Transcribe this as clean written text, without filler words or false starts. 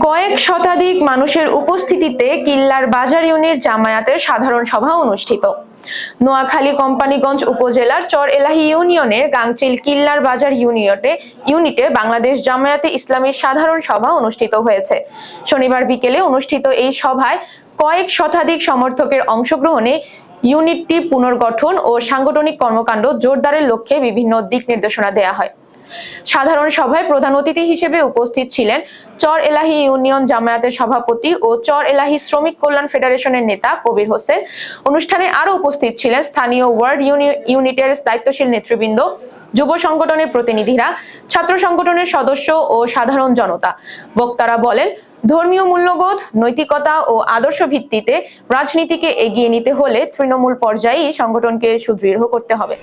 কয়েক শতাধিক মানুষের উপস্থিতিতে কিল্লার বাজার ইউনিট জামায়াতের সাধারণ সভা অনুষ্ঠিত। নোয়াখালী কোম্পানীগঞ্জ উপজেলার চর এলাহি ইউনিয়নের গাংচিল কিল্লার বাজার ইউনিটে বাংলাদেশ জামায়াতে ইসলামীর সাধারণ সভা অনুষ্ঠিত হয়েছে। শনিবার বিকেলে অনুষ্ঠিত এই সভায় কয়েক শতাধিক সমর্থকের অংশগ্রহণে ইউনিটটি পুনর্গঠন ও সাংগঠনিক কর্মকাণ্ড জোরদারের লক্ষ্যে বিভিন্ন দিক নির্দেশনা দেয়া হয়। সাধারণ সভায় প্রধান অতিথি হিসেবে উপস্থিত ছিলেন চর এলাহি ইউনিয়ন জামায়াতের সভাপতি ও চর এলাহি শ্রমিক কল্যাণ ফেডারেশনের নেতা কবির হোসেন। অনুষ্ঠানে আরো উপস্থিত ছিলেন স্থানীয় ওয়ার্ড ইউনিটের দায়িত্বশীল নেতৃবৃন্দ, যুব সংগঠনের প্রতিনিধিরা, ছাত্র সংগঠনের সদস্য ও সাধারণ জনতা। বক্তারা বলেন, ধর্মীয় মূল্যবোধ, নৈতিকতা ও আদর্শ ভিত্তিতে রাজনীতিকে এগিয়ে নিতে হলে তৃণমূল পর্যায়েই সংগঠনকে সুদৃঢ় করতে হবে।